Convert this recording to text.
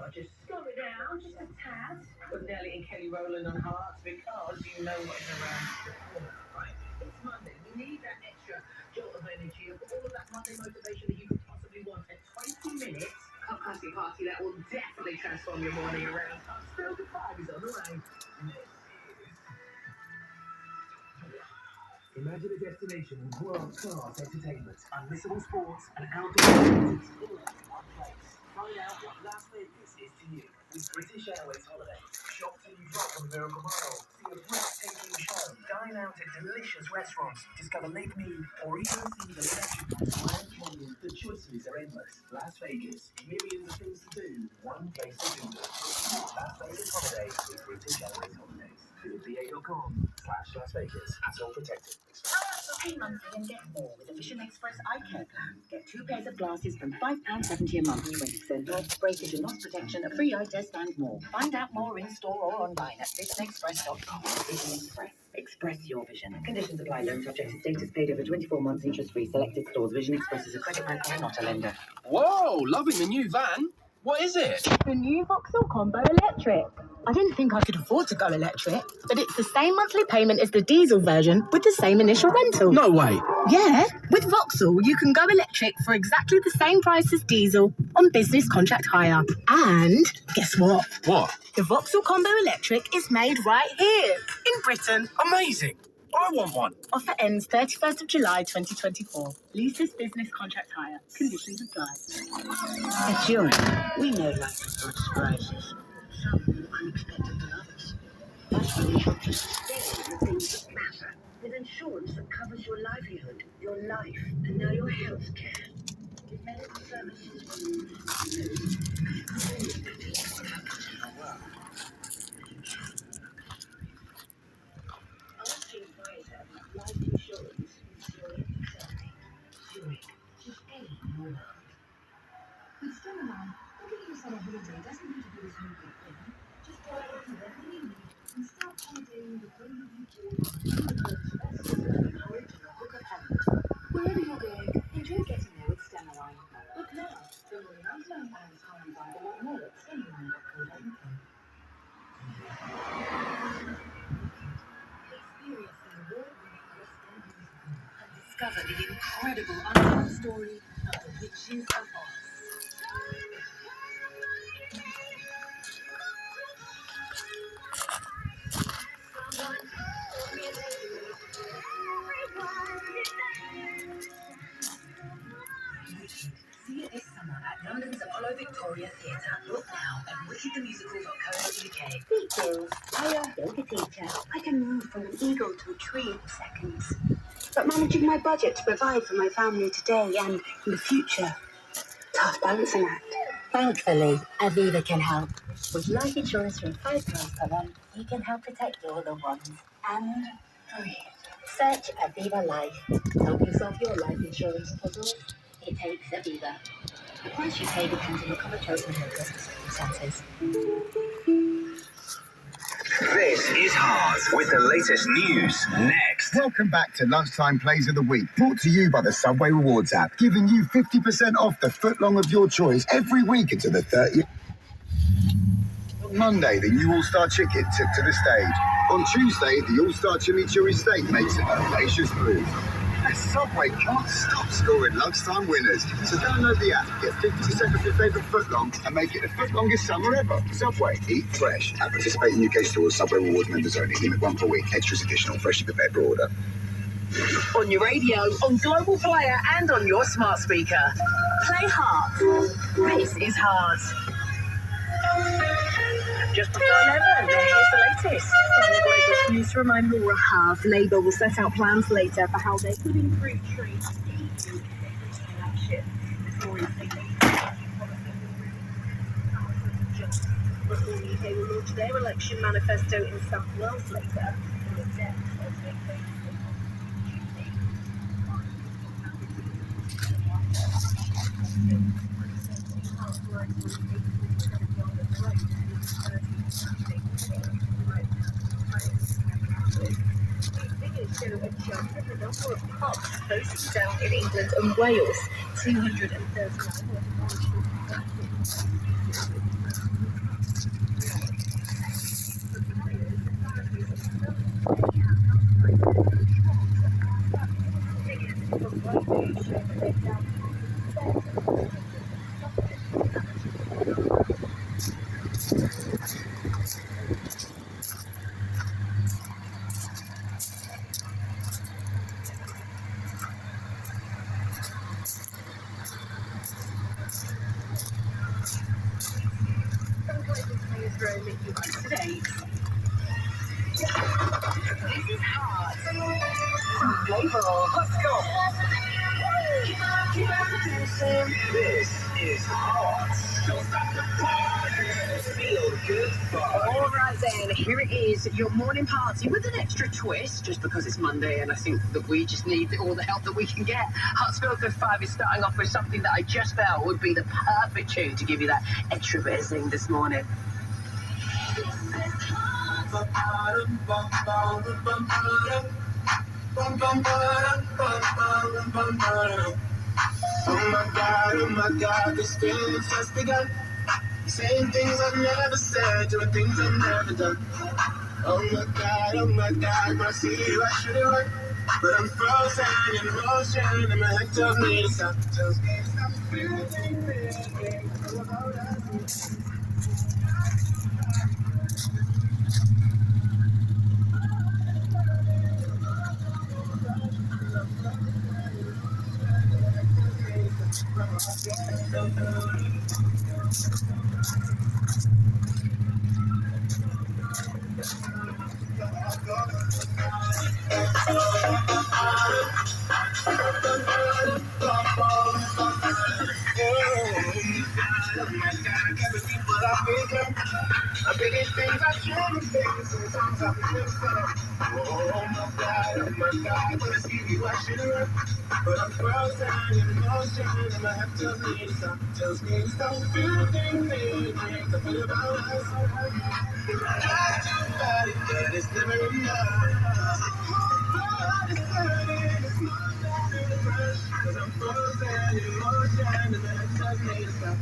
Just slow it down, just a tad. With Nelly and Kelly rolling on hearts because you know what's around the corner, right? It's Monday. We need that extra jolt of energy, of all of that Monday motivation that you could possibly want. And 20 minutes, classy party that will definitely transform your morning around. Still the vibe is on the way. Imagine a destination with world-class entertainment, unmissable sports, and outdoor activities all in one place. Find out what Las Vegas is to you with British Airways Holidays. Shop till you drop on Miracle Mile. See a breathtaking show. Dine out at delicious restaurants. Discover Lake Mead or even see the legend of Grand Canyon. The choices are endless. Las Vegas. Millions of things to do. One place to do them. Las Vegas Holidays with British Airways Holidays. Visit BA.com/Las Vegas. It's all protected. Pay monthly and get more with the Vision Express Eye Care Plan. Get 2 pairs of glasses from £5.70 a month, 20% off, breakage and loss protection, a free eye test and more. Find out more in store or online at visionexpress.com. Vision Express. Express your vision. Conditions apply. Loan subject to status. Paid over 24 months, interest free. Selected stores. Vision Express is a credit bank, not a lender. Whoa, loving the new van. What is it? The new Vauxhall Combo Electric. I didn't think I could afford to go electric, but it's the same monthly payment as the diesel version with the same initial rental. No way. Yeah, with Vauxhall, you can go electric for exactly the same price as diesel on business contract hire. And guess what? What? The Vauxhall Combo Electric is made right here in Britain. Amazing. I want one. Offer ends 31st of July 2024. Leases business contract hire. Conditions apply. At Zurich, we know life is full of surprises. Some unexpected than others. That's why we help you sustain the things that matter. With insurance that covers your livelihood, your life, and now your health care. With medical services Asking Pfizer, life insurance is Zurich Accelerate. Zurich, just any more. With Stemline, booking yourself a holiday doesn't need to be this whole big thing. Just go out to wherever you need and start holidaying the way you Wherever you're going, enjoy getting there with Stemline. Book now. There are £99 high by a lot more at stemline.co.uk. Experience the award-winning and discover the incredible untold story of the Witches of Oz. See it this summer at London's Apollo Victoria Theatre. Book now at wickedthemusical.co.uk. Details. I yoga teacher. I can move from an eagle to a tree in seconds. But managing my budget to provide for my family today and in the future, tough balancing act. Thankfully, Aviva can help. With life insurance from £5 per month, you can help protect your loved ones. And breathe. Search Aviva Life. Help you solve your life insurance puzzle. It takes Aviva. The price you pay depends on the cover chosen and your circumstances. This is Hard with the latest news next. Welcome back to Lunchtime Plays of the Week, brought to you by the Subway Rewards app, giving you 50% off the footlong of your choice every week until the 30th. On Monday, the new All-Star Chicken took to the stage. On Tuesday, the All-Star Chimichurri Steak makes an audacious move. And Subway can't stop scoring lunchtime winners. So download the app, get 50% of your favourite footlong, and make it the footlongest summer ever. Subway, eat fresh. At participating UK stores, Subway Rewards members only. Limit 1 per week. Extras additional. Freshly prepared per order. On your radio, on Global Player, and on your smart speaker. Play Hard. This is Hard. Just before 11, here's the latest. From the Global newsroom, I'm Laura Harve. Labour will set out plans later for how they could improve trade before the UK will launch their election manifesto in South Wales later. number of pubs closing down in England and Wales. 230 today. This is hard. Flavor. Let's go. This is hot. Don't stop the party. Feel good fun. All right then, here it is, your morning party with an extra twist, just because it's Monday and I think that we just need all the help that we can get. Huddersfield Good 5 is starting off with something that I just felt would be the perfect tune to give you that extra bit of zing this morning. Oh my God, this feeling's just begun. Saying things I've never said, doing things I've never done. Oh my God, when I see you, I should have run. But I'm frozen in motion, and my head tells me to stop. Tells me to stop feeling about us. I'm thinking things I shouldn't say, sometimes I feel sad. Oh my God, when I see you, I should run. But I'm frozen in motion, and my head tells me to stop. Tells me to stop feeling things I feel about us. I do body, but it's never enough. It's hurting, it's not that in the rush. Cause I'm frozen in motion, and my head tells me to stop.